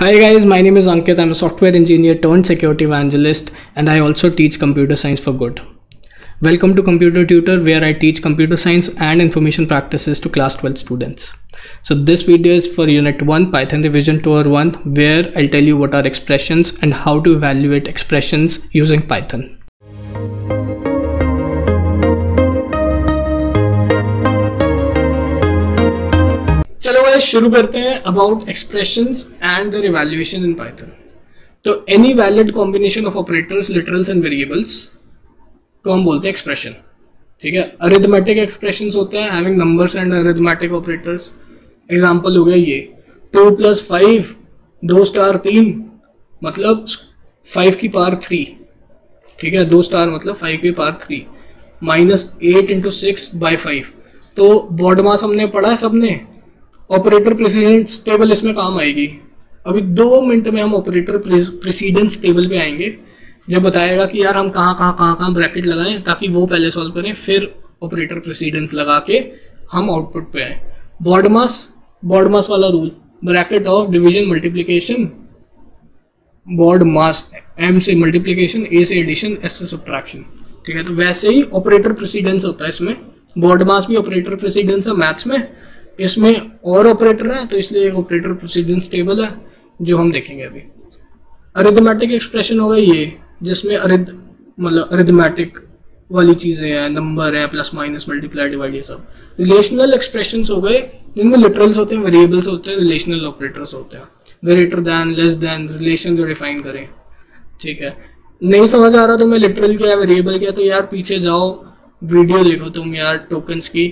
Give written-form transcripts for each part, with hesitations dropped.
Hi guys, my name is Ankit. I'm a software engineer turned security evangelist and I also teach computer science for good. Welcome to Computer Tutor, where I teach computer science and information practices to class 12 students. So this video is for Unit 1 Python Revision Tour 1, where I'll tell you what are expressions and how to evaluate expressions using Python. चलो भाई शुरू करते हैं about expressions and their evaluation in Python. तो any valid combination of operators, literals and variables को हम बोलते हैं एक्सप्रेशन। ठीक है, अरिथमेटिक एक्सप्रेशंस होते हैं having numbers and arithmetic operators. Example हो गया ये 2 + 5 2 स्टार 3 मतलब 5 की पावर 3। ठीक है, 2 स्टार मतलब 5 की पावर 3 -8 × 6/5। तो बॉडमास हमने पढ़ा है सबने। ऑपरेटर प्रेसिडेंस टेबल इसमें काम आएगी। अभी 2 मिनट में हम ऑपरेटर प्रेसिडेंस टेबल पे आएंगे, जब बताएगा कि यार हम कहाँ ब्रैकेट लगाएं, ताकि वो पहले सॉल्व करें फिर ऑपरेटर प्रेसिडेंस लगा के हम आउटपुट पे आए। बॉडमास वाला rule, bracket of division multiplication, BODMAS M से मल्टीप्लिकेशन, ए से एडिशन, एस से सब्ट्रैक्शन। ठीक है, तो वैसे ही ऑपरेटर प्रेसिडेंस होता है इसमें। बॉड मास भी ऑपरेटर प्रेसिडेंस है मैथ्स में, इसमें और ऑपरेटर है तो इसलिए एक ऑपरेटर प्रेसिडेंस टेबल है जो हम देखेंगे अभी। अरिथमेटिक एक्सप्रेशन हो गई ये, जिसमें अरिथमेटिक वाली चीजें हैं, नंबर है, प्लस माइनस मल्टीप्लाई डिवाइड, ये सब। रिलेशनल एक्सप्रेशंस हो गए, जिनमें लिटरल्स होते हैं, वेरिएबल्स होते हैं, रिलेशनल ऑपरेटर्स होते हैं, greater than, less than, relation जो डिफाइन करें। ठीक है, नहीं समझ आ रहा तो मैं लिटरल क्या है, वेरिएबल क्या है, तो यार पीछे जाओ, वीडियो देखो तुम यार टोकन्स की,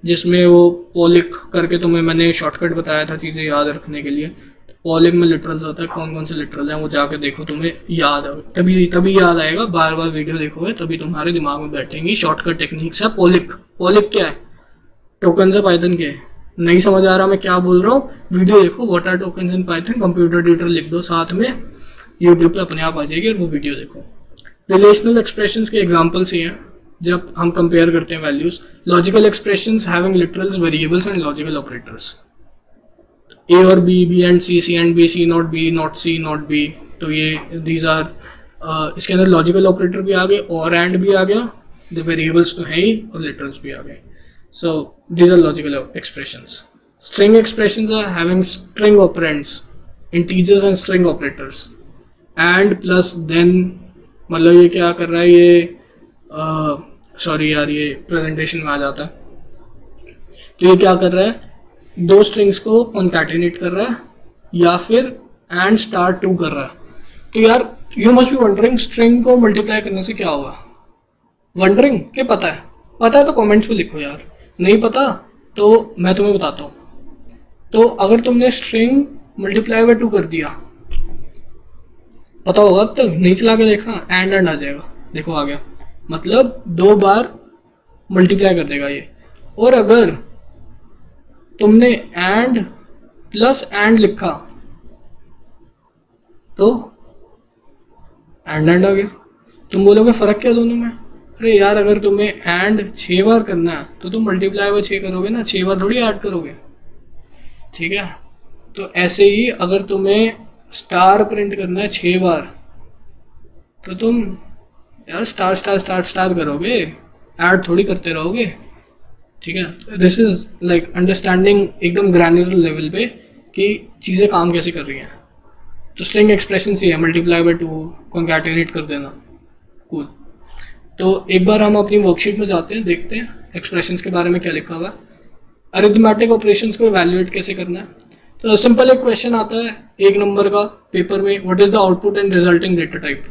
जिसमें वो पॉलिक करके तुम्हें मैंने शॉर्टकट बताया था चीज़ें याद रखने के लिए। पॉलिक में लिटरल्स होता है, कौन कौन से लिटरल हैं वो जाके देखो, तुम्हें याद है, तभी याद आएगा। बार बार वीडियो देखोगे तभी तुम्हारे दिमाग में बैठेंगी। शॉर्टकट टेक्निक्स है। पॉलिक क्या है? टोकन्स है पाइथन के। नहीं समझ आ रहा मैं क्या बोल रहा हूँ, वीडियो देखो, what are tokens in Python, computer tutor लिख दो साथ में, यूट्यूब पे अपने आप आ जाएगी और वो वीडियो देखो। रिलेशनल एक्सप्रेशंस के एग्जाम्पल्स ही हैं जब हम कंपेयर करते हैं values. Logical expressions having literals, variables and logical operators. A और B, B and C, C and B, C not B, not C not B. तो ये दीज आर, इसके अंदर लॉजिकल ऑपरेटर भी आ गए और एंड भी आ गया, द वेरिएबल्स तो है ही और लिटरल्स भी आ गए। So these are logical expressions. String expressions are having string operands, integers and string operators, and plus then. मतलब ये क्या कर रहा है, ये सॉरी यार ये प्रेजेंटेशन में आ जाता है। तो ये क्या कर रहा है, 2 स्ट्रिंग्स को कॉन्कैटिनेट कर रहा है या फिर एंड स्टार 2 कर रहा है। तो यार you must be wondering, string को मल्टीप्लाई करने से क्या होगा? वंडरिंग क्या? पता है तो कमेंट्स में लिखो यार, नहीं पता तो मैं तुम्हें बताता हूँ। तो अगर तुमने स्ट्रिंग मल्टीप्लाई बाय 2 कर दिया, पता होगा अब तक, नहीं चला के देखा, एंड आ जाएगा, देखो आ गया, मतलब 2 बार मल्टीप्लाई कर देगा ये। और अगर तुमने एंड प्लस एंड लिखा तो एंड आ गया। तुम बोलोगे फर्क क्या दोनों में? अरे यार अगर तुम्हें एंड 6 बार करना है तो तुम मल्टीप्लाई बाय 6 करोगे ना, 6 बार थोड़ी ऐड करोगे। ठीक है, तो ऐसे ही अगर तुम्हें स्टार प्रिंट करना है 6 बार तो तुम यार स्टार स्टार स्टार स्टार करोगे, ऐड थोड़ी करते रहोगे। ठीक है, दिस इज लाइक अंडरस्टैंडिंग एकदम ग्रैन्युलर लेवल पे कि चीज़ें काम कैसे कर रही हैं। तो स्ट्रिंग एक्सप्रेशन ही है, मल्टीप्लाई बाय 2, कॉन्कैटिनेट कर देना, कूल। तो एक बार हम अपनी वर्कशीट में जाते हैं, देखते हैं एक्सप्रेशंस के बारे में क्या लिखा हुआ है। अरिथमेटिक ऑपरेशंस को इवैल्यूएट कैसे करना है। तो सिंपल एक क्वेश्चन आता है 1 नंबर का पेपर में, what is the output and resulting data type.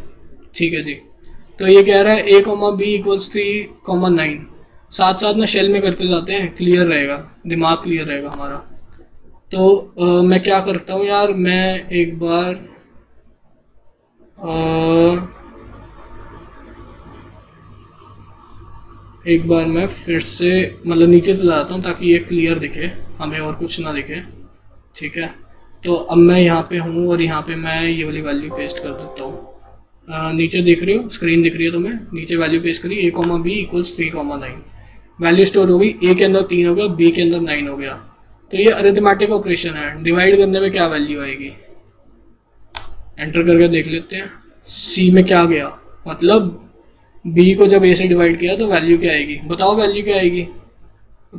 ठीक है जी, तो ये कह रहा है a, b = 3, 9। साथ साथ में शेल में करते जाते हैं, क्लियर रहेगा, दिमाग क्लियर रहेगा हमारा। तो मैं क्या करता हूँ यार, मैं एक बार मैं फिर से मतलब नीचे चला जाता हूँ ताकि ये क्लियर दिखे हमें और कुछ ना दिखे। ठीक है, तो अब मैं यहाँ पे हूँ और यहाँ पे मैं ये वाली वैल्यू पेस्ट कर देता हूँ। नीचे देख रहे हो, स्क्रीन दिख रही है तुम्हें, नीचे वैल्यू पेस्ट करी, a, b = 3, 9। वैल्यू स्टोर हो गई, a के अंदर 3 हो गया, b के अंदर 9 हो गया। तो ये अरिथमेटिक ऑपरेशन है। डिवाइड करने में क्या वैल्यू आएगी? एंटर करके देख लेते हैं सी में क्या गया, मतलब बी को जब ए से डिवाइड किया तो वैल्यू क्या आएगी, बताओ वैल्यू क्या आएगी।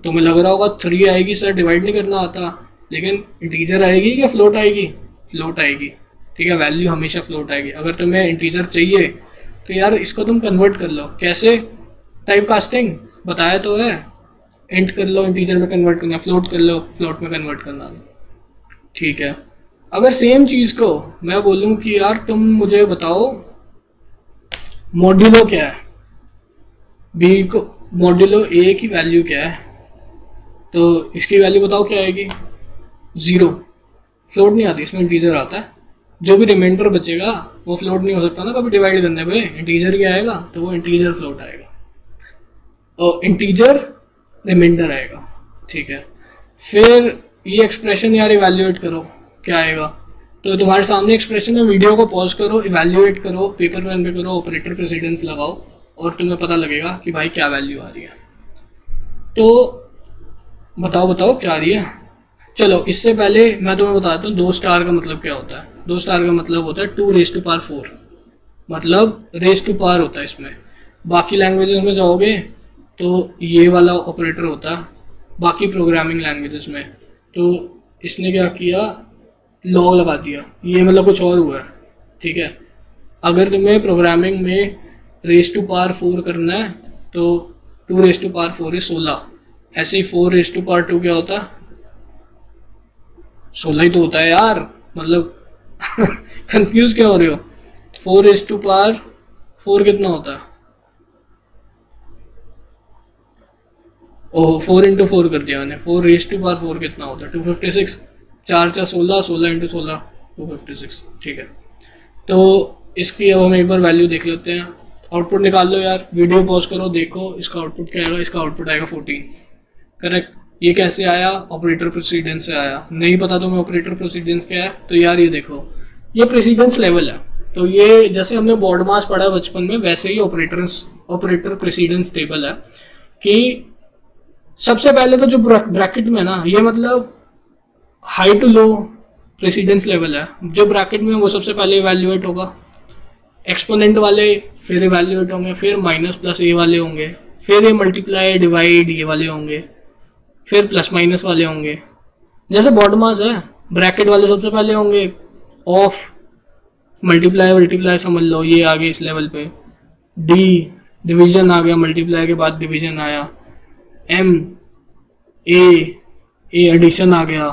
तुम्हें लग रहा होगा 3 आएगी सर, डिवाइड नहीं करना आता, लेकिन इंटीजर आएगी या फ्लोट आएगी, फ्लोट आएगी। ठीक है, वैल्यू हमेशा फ्लोट आएगी। अगर तुम्हें इंटीजर चाहिए तो यार इसको तुम कन्वर्ट कर लो, कैसे, टाइप कास्टिंग बताया तो है, इंट कर लो इंटीजर में कन्वर्ट करना, फ्लोट कर लो फ्लोट में कन्वर्ट करना। ठीक है, अगर सेम चीज़ को मैं बोलूँ कि यार तुम मुझे बताओ मॉड्यूलो क्या है, बी को मॉड्यूलो ए की वैल्यू क्या है, तो इसकी वैल्यू बताओ क्या आएगी, 0। फ्लोट नहीं आती, इसमें इंटीजर आता है। जो भी रिमाइंडर बचेगा वो फ्लोट नहीं हो सकता ना कभी डिवाइड करने पे, इंटीजर ही आएगा, तो वो इंटीजर फ्लोट आएगा और इंटीजर रिमाइंडर आएगा। ठीक है, फिर ये एक्सप्रेशन यार इवैल्यूएट करो क्या आएगा। तो तुम्हारे सामने एक्सप्रेशन है, वीडियो को पॉज करो, इवैल्यूएट करो, पेपर पेन पे करो, ऑपरेटर प्रेसिडेंस लगाओ और तुम्हें पता लगेगा कि भाई क्या वैल्यू आ रही है। तो बताओ क्या आ रही है। चलो इससे पहले मैं तुम्हें बताता हूँ 2 स्टार का मतलब क्या होता है। 2 स्टार का मतलब होता है 2 रेज़ टू पावर 4, मतलब रेज़ टू पावर होता है इसमें। बाकी लैंग्वेजेस में जाओगे तो ये वाला ऑपरेटर होता है, बाकी प्रोग्रामिंग लैंग्वेजेस में। तो इसने क्या किया, लॉग लगा दिया, ये मतलब कुछ और हुआ है। ठीक है, अगर तुम्हें प्रोग्रामिंग में रेज़ टू पावर 4 करना है तो 2 रेज़ टू पावर 4 is 16। ऐसे ही 4 रेज़ टू पावर 2 क्या होता है, 16 ही तो होता है यार, मतलब कंफ्यूज क्यों हो रहे हो। 4 रेज़ टू पावर 4 कितना होता है, ओह 4 इंटू 4 कर दिया मैंने। 4 रेज़ टू पावर 4 कितना होता है, 256, 4 4 16, 16 इंटू 16 256। ठीक है, तो इसकी अब हम एक बार वैल्यू देख लेते हैं, आउटपुट निकाल लो यार, वीडियो पॉज करो, देखो इसका आउटपुट क्या आएगा। इसका आउटपुट आएगा 14, करेक्ट। ये कैसे आया, ऑपरेटर प्रेसिडेंस से आया। नहीं पता तुम्हें ऑपरेटर प्रेसिडेंस क्या है, तो यार ये देखो, ये प्रेसिडेंस लेवल है। तो ये जैसे हमने बॉर्ड मास पढ़ा बचपन में, वैसे ही ऑपरेटर प्रेसिडेंस टेबल है कि सबसे पहले तो जो ब्रैकेट में ना, ये मतलब high to low precedence level है। जो ब्रैकेट में वो सबसे पहले इवैल्यूएट होगा, एक्सपोनेंट वाले फिर इवैल्यूएट होंगे, फिर माइनस प्लस ए वाले होंगे, फिर ये मल्टीप्लाई डिवाइड ये वाले होंगे, फिर प्लस माइनस वाले होंगे। जैसे बॉर्ड मास है, ब्रैकेट वाले सबसे पहले होंगे, ऑफ मल्टीप्लाई समझ लो, ये आ गए इस लेवल पे। डी डिवीजन आ गया, मल्टीप्लाई के बाद डिवीजन आया। एम ए एडिशन आ गया,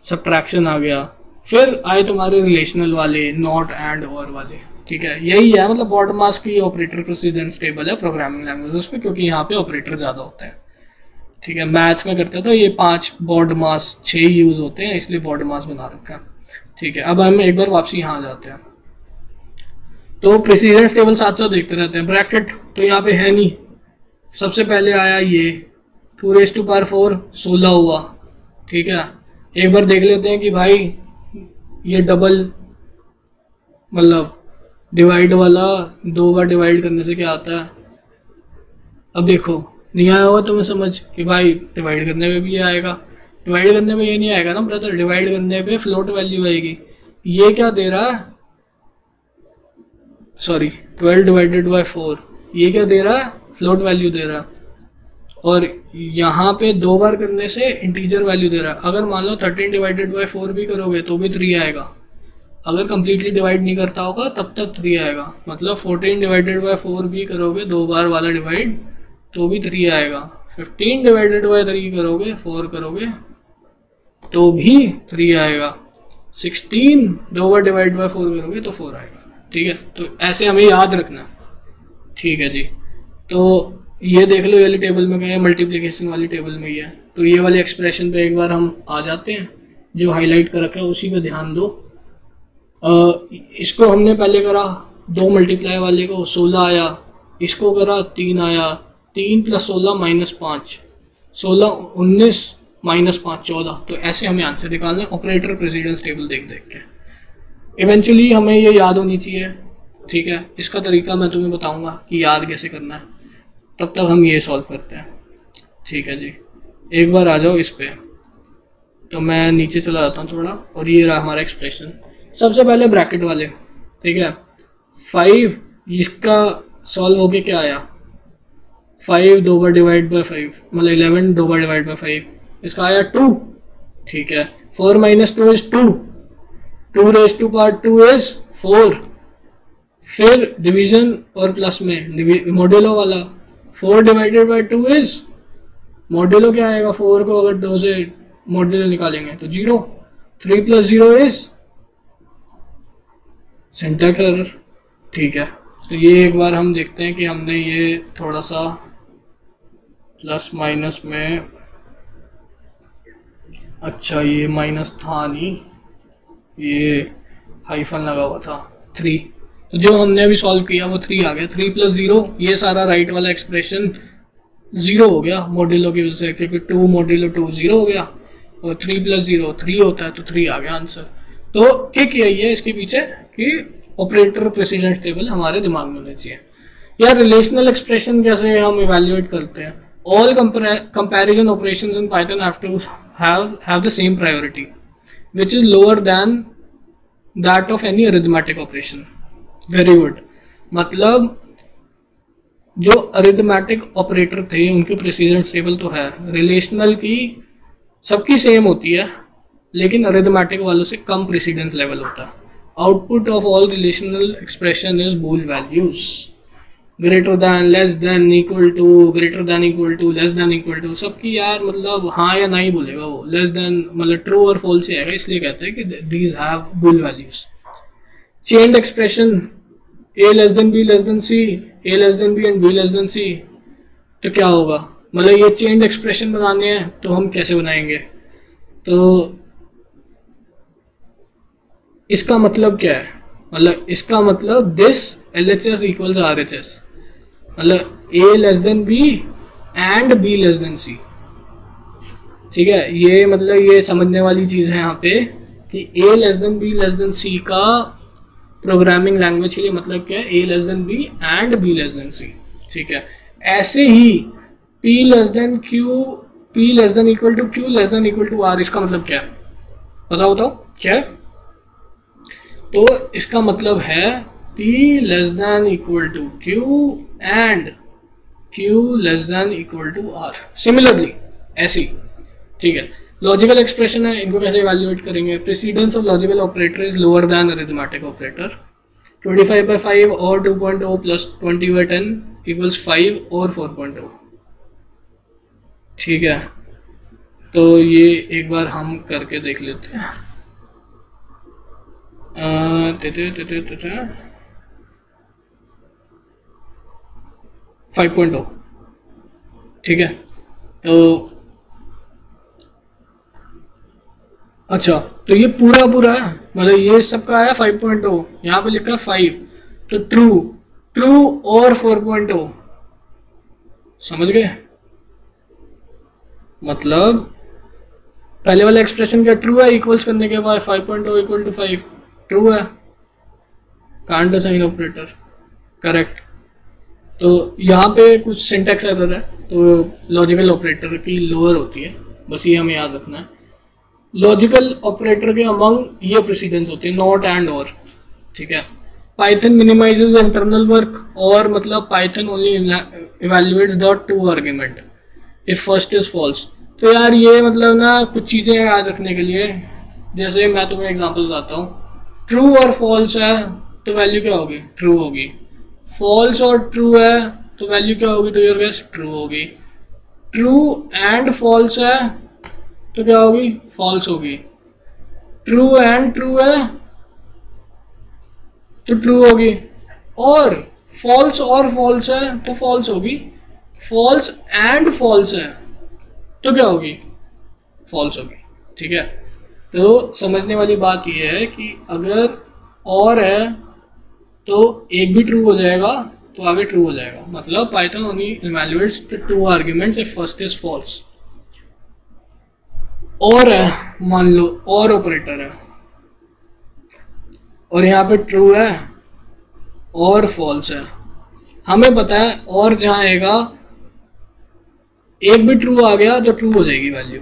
सब्ट्रैक्शन आ गया। फिर आए तुम्हारे रिलेशनल वाले, नॉट एंड और वाले। ठीक है, यही है मतलब बॉर्ड मास की ऑपरेटर प्रेसिडेंस टेबल है प्रोग्रामिंग लैंग्वेजेस में, क्योंकि यहाँ पे ऑपरेटर ज़्यादा होते हैं। ठीक है, मैथ्स में करते तो ये 5 बॉर्ड मास 6 यूज होते हैं, इसलिए बॉर्ड मास बना रखा है। ठीक है, अब हम एक बार वापसी यहाँ आ जाते हैं। तो प्रेसिडेंस टेबल साथ साथ देखते रहते हैं। ब्रैकेट तो यहाँ पे है नहीं, सबसे पहले आया ये 2 रेज़ टू पावर 4 16 हुआ। ठीक है, एक बार देख लेते हैं कि भाई ये डबल मतलब डिवाइड वाला 2 बार डिवाइड करने से क्या आता है। अब देखो नहीं आया होगा तुम्हें समझ कि भाई डिवाइड करने पे भी ये आएगा, डिवाइड करने पे ये नहीं आएगा ना ब्रदर, डिवाइड करने पे फ्लोट वैल्यू आएगी। ये क्या दे रहा है, सॉरी 12 डिवाइडेड बाय 4, ये क्या दे रहा है, फ्लोट वैल्यू दे रहा है। और यहाँ पे 2 बार करने से इंटीजर वैल्यू दे रहा है। अगर मान लो 13 डिवाइडेड बाय 4 भी करोगे तो भी 3 आएगा। अगर कम्प्लीटली डिवाइड नहीं करता होगा तब तक 3 आएगा। मतलब 14 डिवाइडेड बाय 4 भी करोगे 2 बार वाला डिवाइड तो भी 3 आएगा। 15 डिवाइडेड बाय 3 करोगे, 4 करोगे तो भी 3 आएगा। 16 2 बार डिवाइड बाय 4 करोगे तो 4 आएगा। ठीक है, तो ऐसे हमें याद रखना। ठीक है जी, तो ये देख लो, ये वाली टेबल में गए, मल्टीप्लिकेशन वाली टेबल में ही है। तो ये वाले एक्सप्रेशन पे एक बार हम आ जाते हैं, जो हाईलाइट कर रखा है उसी पे ध्यान दो। इसको हमने पहले करा 2 मल्टीप्लाई वाले को 16 आया, इसको करा 3 आया, 3 + 16 -5, 16 19 -5 14। तो ऐसे हमें आंसर निकालना है ऑपरेटर प्रेसिडेंस टेबल देख देख के। इवेंचुअली हमें ये याद होनी चाहिए। ठीक है, इसका तरीका मैं तुम्हें बताऊंगा कि याद कैसे करना है, तब तक हम ये सॉल्व करते हैं। ठीक है जी, एक बार आ जाओ इस पे। तो मैं नीचे चला जाता हूँ थोड़ा, और ये रहा हमारा एक्सप्रेशन। सबसे पहले ब्रैकेट वाले, ठीक है। 5 इसका सॉल्व होके क्या आया, 5 2 बार डिवाइड बाय 5 मतलब 11 2 बार डिवाइड बाय 5, इसका आया 2, ठीक है। 4 minus 2 is 2, 2 raise to power 2 is 4। फिर डिवीजन और प्लस में मॉड्यूलो वाला, 4 डिवाइडेड बाय 2 इज मॉड्यूलो क्या आएगा, 4 को अगर 2 से मॉड्यूलो निकालेंगे तो 0, 3 प्लस 0 इज सिंटैक्स एरर, ठीक है। तो ये एक बार हम देखते हैं कि हमने ये थोड़ा सा प्लस माइनस में, अच्छा ये माइनस था नहीं, ये हाइफन लगा हुआ था 3, तो जो हमने अभी सॉल्व किया वो 3 आ गया। 3 प्लस 0, ये सारा राइट वाला एक्सप्रेशन 0 हो गया मॉड्यूलो की वजह से, क्योंकि 2 मॉड्यूलो 2 0 हो गया, और 3 प्लस 0 3 होता है, तो 3 आ गया आंसर। तो किक यही है इसके पीछे कि ऑपरेटर प्रेसिडेंस टेबल हमारे दिमाग में होना चाहिए। या रिलेशनल एक्सप्रेशन कैसे हम इवेल्युएट करते हैं, all comparison operations in Python have to have the same priority which is lower than that of any arithmetic operation. Very good, मतलब जो अरिथमेटिक ऑपरेटर थे उनकी प्रेसिडेंस टेबल तो है, रिलेशनल की सबकी सेम होती है, लेकिन अरिथमेटिक वालों से कम प्रेसिडेंस लेवल होता है। Output of all relational expression is bool values, greater than, less than, equal to, greater than equal to, less than equal to, सबकी यार मतलब हाँ या नहीं बोलेगा वो, लेस देन मतलब ट्रू और फॉल्स ही आएगा, इसलिए कहते हैं कि these have bool values. Chained expression a less than b less than c, a less than b and b less than c, तो क्या होगा, मतलब ये चेन्ड एक्सप्रेशन बनाने हैं तो हम कैसे बनाएंगे, तो इसका मतलब क्या है, मतलब इसका मतलब दिस LHS इक्वल्स RHS, मतलब a less than b and b less than c, ठीक है। ये मतलब ये समझने वाली चीज है यहाँ पे कि a less than b less than c का प्रोग्रामिंग लैंग्वेज के लिए मतलब क्या है, a less than b and b less than c, ठीक है। ऐसे ही p less than q, p less than equal to q less than equal to r, इसका मतलब क्या है, बताओ बताओ क्या है, तो इसका मतलब है p less than equal to q and q less than equal to r, similarly ऐसी, ठीक है। लॉजिकल एक्सप्रेशन है, इनको कैसे इवैल्यूएट करेंगे, precedence of logical operator is lower then arithmetic operator, 25 by 5 और 2.0 प्लस 20 by 10 इक्वल्स 5 और 4.0, ठीक है। तो ये एक बार हम करके देख लेते हैं। 5.0, ठीक है। तो अच्छा, तो ये पूरा है, मतलब ये सबका आया 5.0, यहाँ पे लिखा 5, तो ट्रू और 4.0, समझ गए, मतलब पहले वाला एक्सप्रेशन क्या ट्रू है, इक्वल्स करने के बाद 5.0 इक्वल टू 5 ट्रू है, कांट असाइन ऑपरेटर, करेक्ट। तो यहाँ पे कुछ सिंटैक्स एरर है, तो लॉजिकल ऑपरेटर की लोअर होती है, बस ये हमें याद रखना है। लॉजिकल ऑपरेटर के अमंग ये प्रेसिडेंस होते हैं, नॉट एंड और, ठीक है। पाइथन मिनिमाइजेस इंटरनल वर्क, और मतलब Python only evaluates the two argument if first is false. तो यार ये मतलब ना कुछ चीज़ें याद रखने के लिए, जैसे मैं तुम्हें एग्जांपल बताता हूँ, ट्रू और फॉल्स है तो वैल्यू क्या होगी, ट्रू होगी, फॉल्स और ट्रू है तो वैल्यू क्या होगी, तो योर गेस ट्रू होगी, ट्रू एंड फॉल्स है तो क्या होगी, फॉल्स होगी, ट्रू एंड ट्रू है तो ट्रू होगी, और फॉल्स और फॉल्स है तो फॉल्स होगी, फॉल्स एंड फॉल्स है तो क्या होगी, फॉल्स होगी, ठीक है। तो समझने वाली बात यह है कि अगर और है तो एक भी ट्रू हो जाएगा तो आगे ट्रू हो जाएगा, मतलब Python only evaluates the two arguments if first is false. और है, मान लो और ऑपरेटर है और यहाँ पे ट्रू है और फॉल्स है, हमें पता है और जहाँ आएगा एक भी ट्रू आ गया तो ट्रू हो जाएगी वैल्यू,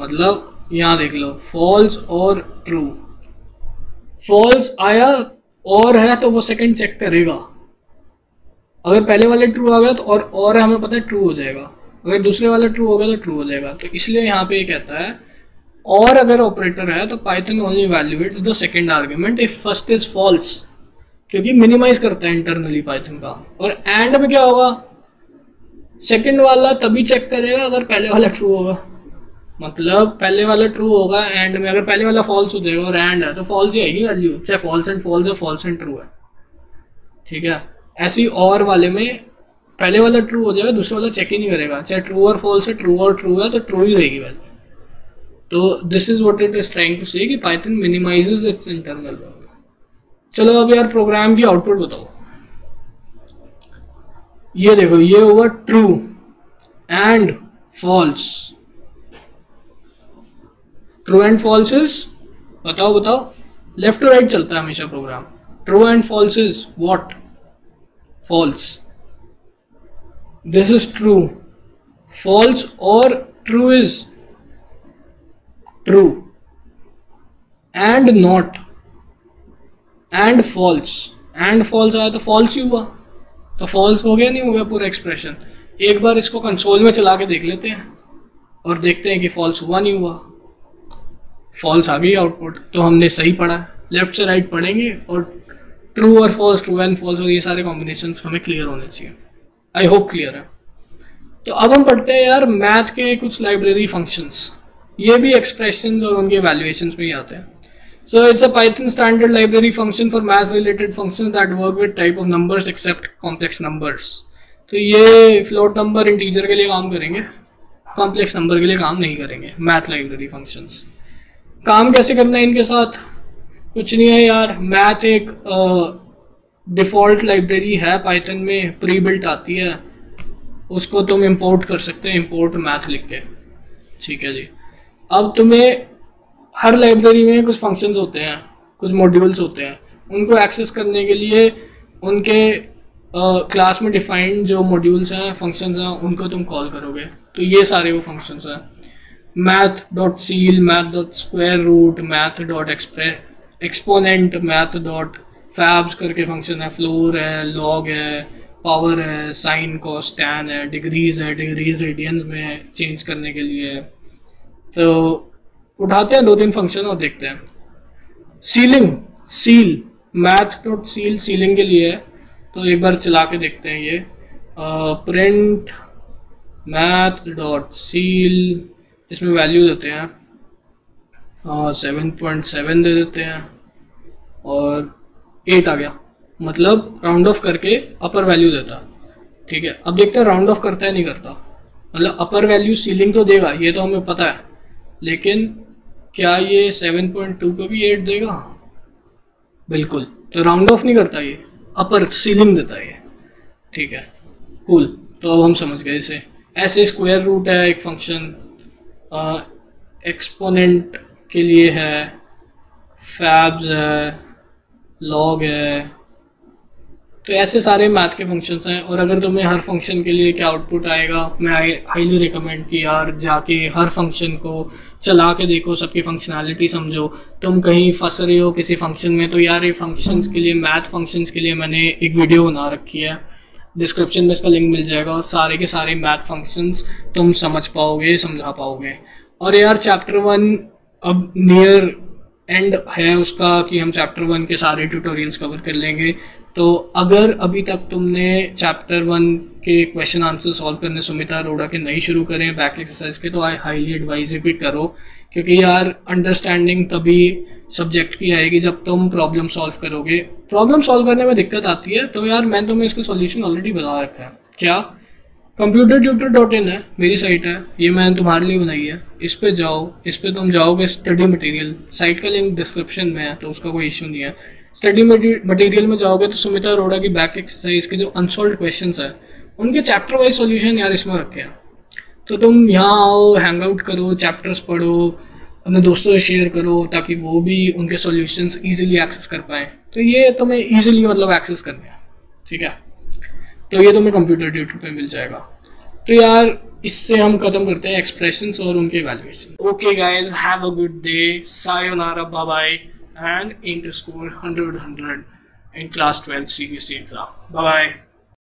मतलब यहाँ देख लो फॉल्स और ट्रू, फॉल्स आया और है तो वो सेकंड चेक करेगा। अगर पहले वाले ट्रू आ गया तो और है, हमें पता है ट्रू हो जाएगा। अगर दूसरे वाला ट्रू हो गया तो ट्रू हो जाएगा। तो इसलिए यहाँ पे ये कहता है और अगर ऑपरेटर है तो Python only evaluates the second argument if first is false, क्योंकि मिनिमाइज करता है इंटरनली पाइथन का। और एंड में क्या होगा, सेकंड वाला तभी चेक करेगा अगर पहले वाला ट्रू होगा। मतलब पहले वाला ट्रू होगा एंड में, अगर पहले वाला फॉल्स हो जाएगा और एंड है तो फॉल्स ही आएगी वैल्यू, चाहे फॉल्स एंड फॉल्स है, फॉल्स एंड ट्रू है, ठीक है। ऐसे ही और वाले में पहले वाला ट्रू हो जाएगा, दूसरे वाला चेक ही नहीं करेगा, चाहे ट्रू और फॉल्स है, ट्रू और ट्रू है तो ट्रू ही रहेगी वैल्यू। तो this is what it is trying to say कि Python minimizes its internal value. चलो अब यार प्रोग्राम की आउटपुट बताओ। ये देखो, ये होगा true and false. True and false is, बताओ लेफ्ट टू राइट चलता है हमेशा program. True and false is what, false. This is true, false और true is true and not and false. And false आया तो फॉल्स ही हुआ, तो false हो गया नहीं हो गया पूरा एक्सप्रेशन। एक बार इसको कंसोल में चला के देख लेते हैं और देखते हैं कि फॉल्स हुआ नहीं हुआ। फॉल्स आ गई आउटपुट, तो हमने सही पढ़ा। लेफ्ट से राइट पढ़ेंगे और ट्रू और फॉल्स, ट्रू एंड फॉल्स और ये सारे कॉम्बिनेशंस हमें क्लियर होने चाहिए। आई होप क्लियर है। तो अब हम पढ़ते हैं यार मैथ के कुछ लाइब्रेरी फंक्शंस। ये भी एक्सप्रेशंस और उनके वैल्यूएशंस में ही आते हैं। So it's a Python standard library function for math related functions that work with type of numbers except complex numbers. तो ये फ्लोट नंबर इंटीजर के लिए काम करेंगे, कॉम्प्लेक्स नंबर के लिए काम नहीं करेंगे मैथ लाइब्रेरी फंक्शंस। काम कैसे करना है इनके साथ, कुछ नहीं है यार। मैथ एक डिफ़ॉल्ट लाइब्रेरी है पाइथन में, प्री बिल्ट आती है, उसको तुम इंपोर्ट कर सकते हैं, इंपोर्ट मैथ लिख के, ठीक है जी। अब तुम्हें हर लाइब्रेरी में कुछ फंक्शंस होते हैं, कुछ मॉड्यूल्स होते हैं, उनको एक्सेस करने के लिए उनके क्लास में डिफाइंड जो मॉड्यूल्स हैं, फंक्शंस हैं, उनको तुम कॉल करोगे। तो ये सारे वो फंक्शंस हैं, math.ceil, math.square root, math.exponent, math.fabs करके फंक्शन है, फ्लोर है, लॉग है, पावर है, साइन, कॉस, टैन है, डिग्रीज है, डिग्रीज रेडियंस में चेंज करने के लिए। तो उठाते हैं 2-3 फंक्शन और देखते हैं। सीलिंग, सील, math.seal सीलिंग के लिए है, तो एक बार चला के देखते हैं। ये प्रिंट math.seal, इसमें वैल्यू देते हैं 7.7 दे देते हैं और 8 आ गया, मतलब राउंड ऑफ करके अपर वैल्यू देता, ठीक है। अब देखते हैं राउंड ऑफ करता है नहीं करता, मतलब अपर वैल्यू सीलिंग तो देगा, ये तो हमें पता है, लेकिन क्या ये 7.2 पे भी 8 देगा? बिल्कुल, तो राउंड ऑफ नहीं करता, ये अपर सीलिंग देता है ये, ठीक है, कूल। तो अब हम समझ गए इसे। ऐसे स्क्वायर रूट है एक फंक्शन, एक्सपोनेंट के लिए है, फैब्स है, लॉग है, तो ऐसे सारे मैथ के फंक्शंस हैं। और अगर तुम्हें हर फंक्शन के लिए क्या आउटपुट आएगा, मैं हाईली रिकमेंड कि यार जाके हर फंक्शन को चला के देखो, सबकी फंक्शनैलिटी समझो। तुम कहीं फंस रहे हो किसी फंक्शन में, तो यार ये फंक्शंस के लिए, मैथ फंक्शंस के लिए मैंने एक वीडियो बना रखी है, डिस्क्रिप्शन में इसका लिंक मिल जाएगा, और सारे के सारे मैथ फंक्शंस तुम समझ पाओगे, समझा पाओगे। और यार चैप्टर 1 अब नियर एंड है उसका, कि हम चैप्टर 1 के सारे ट्यूटोरियल्स कवर कर लेंगे। तो अगर अभी तक तुमने चैप्टर 1 के क्वेश्चन आंसर सॉल्व करने सुमिता अरोड़ा के नहीं शुरू करें बैक एक्सरसाइज के, तो आई हाईली एडवाइज भी करो, क्योंकि यार अंडरस्टैंडिंग तभी सब्जेक्ट की आएगी जब तुम प्रॉब्लम सॉल्व करोगे। प्रॉब्लम सॉल्व करने में दिक्कत आती है तो यार मैंने तुम्हें इसका सॉल्यूशन ऑलरेडी बता रखा है। क्या? computertutor.in है मेरी साइट है, ये मैंने तुम्हारे लिए बनाई है। इस पे जाओ, इस पे तुम जाओगे स्टडी मटेरियल, साइट का लिंक डिस्क्रिप्शन में है, तो उसका कोई इशू नहीं है। स्टडी मटेरियल में जाओगे तो सुमिता अरोड़ा की बैक एक्सरसाइज के जो अनसॉल्व्ड क्वेश्चंस है उनके चैप्टर वाइज सॉल्यूशन यार इसमें रखे हैं। तो तुम यहाँ आओ, हैंग आउट करो, चैप्टर्स पढ़ो, अपने दोस्तों से शेयर करो, ताकि वो भी उनके सॉल्यूशंस इजीली एक्सेस कर पाएँ। तो ये तुम्हें इजीली मतलब एक्सेस करने हैं, ठीक है। तो ये तुम्हें कंप्यूटर ट्यूटर पे मिल जाएगा। तो यार इससे हम खत्म करते हैं एक्सप्रेशंस और उनके valuation. Okay guys, have a good day, सायोनारा, bye bye, and aim to score 100 in class 12 CBSE exam. Bye bye.